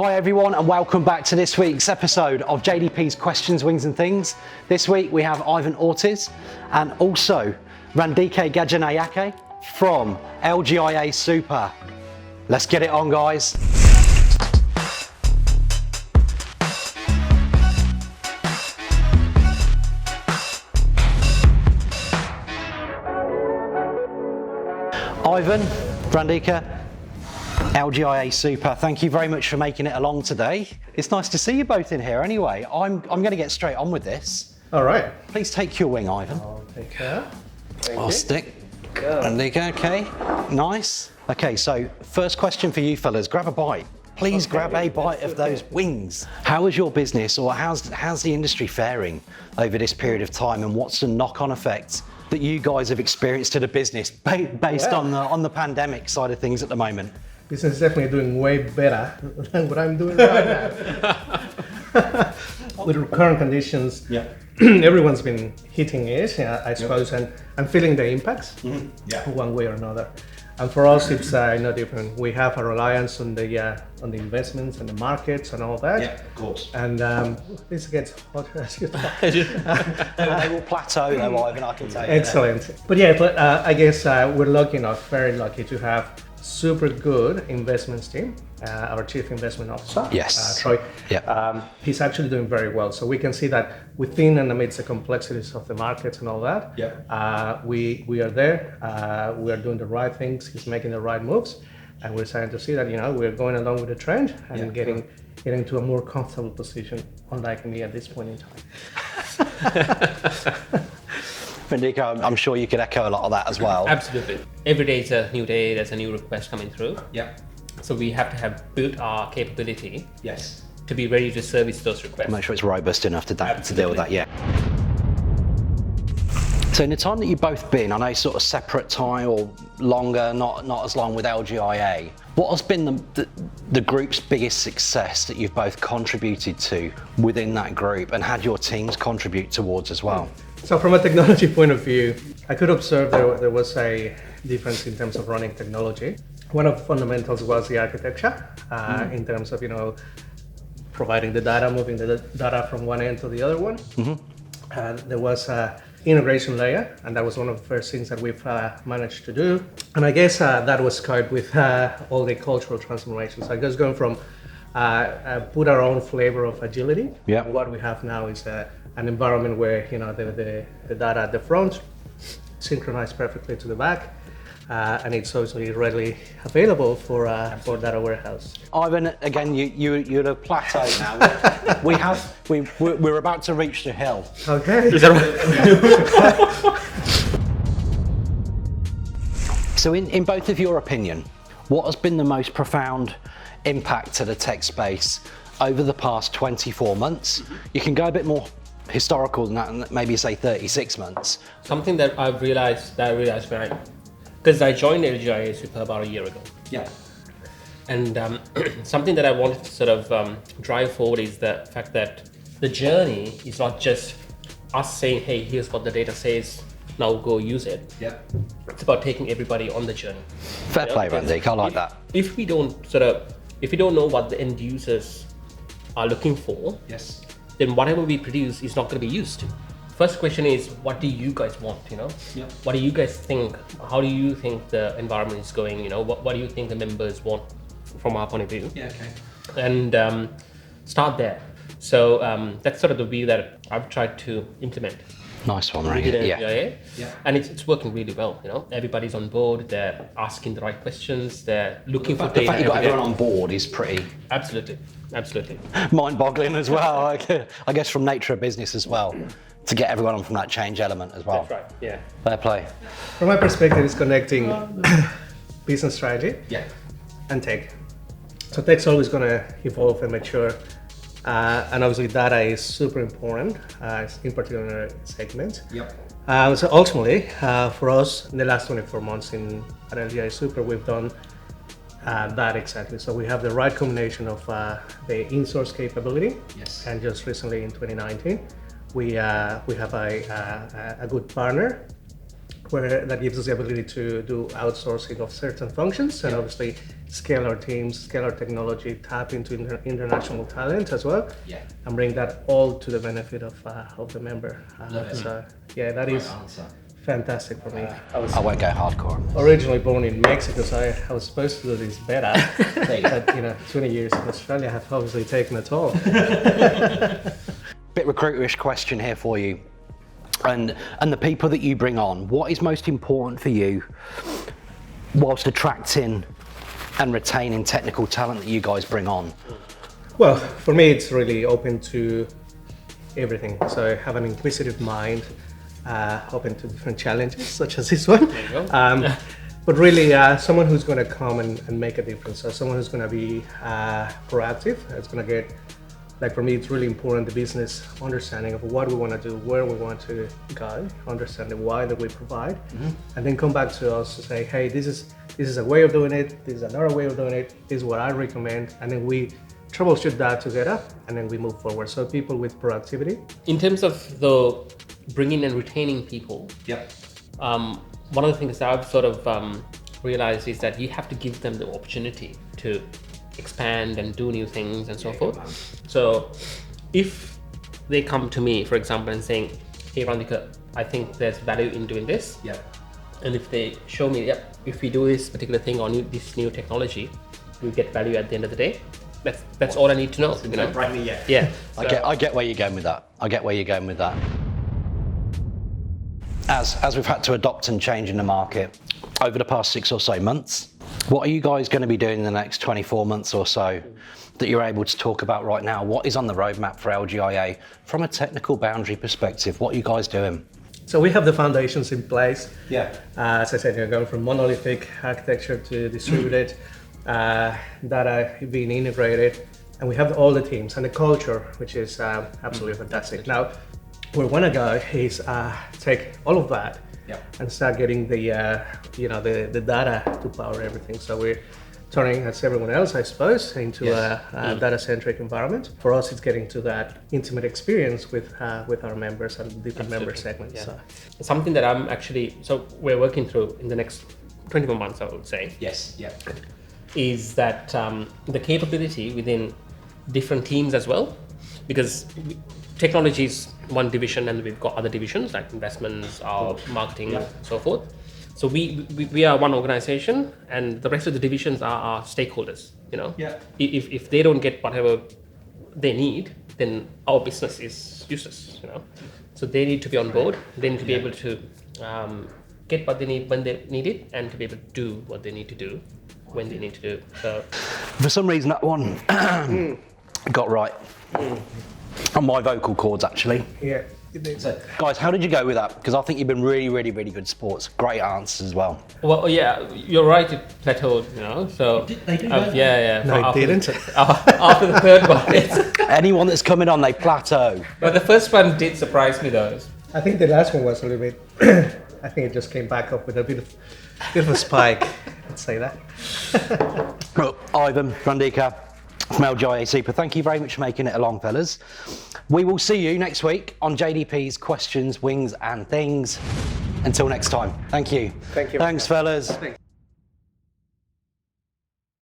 Hi everyone and welcome back to this week's episode of JDP's Questions, Wings and Things. This week we have Ivan Ortiz and also Randike Gajanayake from LGIA Super. Let's get it on, guys. Ivan, Randike, LGIA Super, thank you very much for making it along today. It's nice to see you both in here anyway. I'm going to get straight on with this. All right. Please take your wing, Ivan. I'll take care. I'll stick. Randike, okay, nice. Okay, so first question for you fellas, grab a bite. Please grab a bite of those wings. How is your business, or how's the industry faring over this period of time, and what's the knock-on effect that you guys have experienced to the business based on the pandemic side of things at the moment? Business is definitely doing way better than what I'm doing right now. With current conditions, everyone's been hitting it, I suppose, and feeling the impacts one way or another. And for us, it's no different. We have a reliance on the investments and the markets and all that. Yeah, of course. And this gets hotter as you talk. They will plateau though, Ivan, I can tell you. Excellent. But yeah, I guess we're lucky enough, very lucky to have super good investments team. Our chief investment officer, Troy, he's actually doing very well. So we can see that within and amidst the complexities of the markets and all that, we are there. We are doing the right things. He's making the right moves, and we're starting to see that we're going along with the trend and getting to a more comfortable position, unlike me at this point in time. Randike, I'm sure you could echo a lot of that as well. Absolutely. Every day is a new day, there's a new request coming through. Yeah. So we have to have built our capability to be ready to service those requests. Make sure it's robust enough to deal with that, So in the time that you've both been, I know sort of separate time or longer, not as long with LGIA, what has been the group's biggest success that you've both contributed to within that group and had your teams contribute towards as well? So from a technology point of view, I could observe there was a difference in terms of running technology. One of the fundamentals was the architecture in terms of, providing the data, moving the data from one end to the other one. There was an integration layer, and that was one of the first things that we've managed to do. And I guess that was covered with all the cultural transformations. I guess going from put our own flavor of agility. What we have now is an environment where the data at the front synchronized perfectly to the back, and it's also readily available for data warehouse. Ivan, again, you're at a plateau now. We're about to reach the hill. Okay. Is that right? So in both of your opinion, what has been the most profound impact to the tech space over the past 24 months? You can go a bit more historical than that, and maybe say 36 months. Something that I realized when because I joined LGIA Super about a year ago. And something that I wanted to sort of drive forward is the fact that the journey is not just us saying, hey, here's what the data says, now go use it. It's about taking everybody on the journey. Fair play, Randike, I like that. If we don't know what the end users are looking for, then whatever we produce is not going to be used. First question is, what do you guys want? What do you guys think? How do you think the environment is going? What do you think the members want from our point of view? And start there. So that's sort of the view that I've tried to implement. Nice one, right? And it's working really well. Everybody's on board. They're asking the right questions. They're looking for data. The fact you got everyone on board is pretty absolutely mind-boggling as well. I guess from nature of business as well, to get everyone on from that change element as well. That's right. Fair play. From my perspective, it's connecting business strategy and tech. So tech's always going to evolve and mature. And obviously data is super important, in particular segments. So ultimately, for us, in the last 24 months at LGIA Super, we've done that exactly. So we have the right combination of the in-source capability, and just recently in 2019, we have a good partner where that gives us the ability to do outsourcing of certain functions and obviously scale our teams, scale our technology, tap into international talent as well, and bring that all to the benefit of the member. So yeah, that is fantastic for me. I won't go hardcore. Originally born in Mexico, so I was supposed to do this better. But 20 years in Australia have obviously taken a toll. Bit recruiterish question here for you. And the people that you bring on, what is most important for you whilst attracting and retaining technical talent that you guys bring on? Well, for me, it's really open to everything. So have an inquisitive mind, open to different challenges, such as this one. There you go. But really, someone who's going to come and make a difference. So someone who's going to be proactive. It's going to get, like for me, it's really important, the business understanding of what we want to do, where we want to go, understand the why that we provide, and then come back to us to say, hey, this is a way of doing it, this is another way of doing it, this is what I recommend, and then we troubleshoot that together, and then we move forward. So people with proactivity. In terms of the bringing and retaining people, one of the things that I've sort of realized is that you have to give them the opportunity to expand and do new things and so forth. So if they come to me, for example, and saying, hey Randike, I think there's value in doing this. And if they show me, if we do this particular thing or this new technology, we get value at the end of the day. That's all I need to know. Yeah. I get where you're going with that. I get where you're going with that. As we've had to adopt and change in the market over the past 6 or so months, what are you guys going to be doing in the next 24 months or so that you're able to talk about right now? What is on the roadmap for LGIA from a technical boundary perspective? What are you guys doing? So we have the foundations in place. As I said, you're going from monolithic architecture to distributed, data being integrated, and we have all the teams and the culture, which is absolutely fantastic. Now, where we want to go is take all of that and start getting the the data to power everything. So we're turning, as everyone else, I suppose, into a data-centric environment. For us, it's getting to that intimate experience with our members and different member segments. So. Something that I'm actually, so we're working through in the next 24 months, I would say. Is that the capability within different teams as well, because technology is one division and we've got other divisions like investments, marketing, and so forth. So we are one organization and the rest of the divisions are our stakeholders. If they don't get whatever they need, then our business is useless. So they need to be on board. They need to be able to get what they need when they need it, and to be able to do what they need to do when they need to do. So for some reason, that one got right. On my vocal cords, actually. So, guys, how did you go with that? Because I think you've been really, really, really good sports. Great answers as well. Well, yeah, you're right. It plateaued, So they did. No, it didn't. After the third one, anyone that's coming on, they plateau. But the first one did surprise me, though. I think the last one was a little bit. I think it just came back up with a bit of a spike. Let's say that. Well, Ivan, Randike from LGIA Super, thank you very much for making it along, fellas. We will see you next week on JDP's Questions, Wings and Things. Until next time, thank you. Thank you. Thanks, fellas.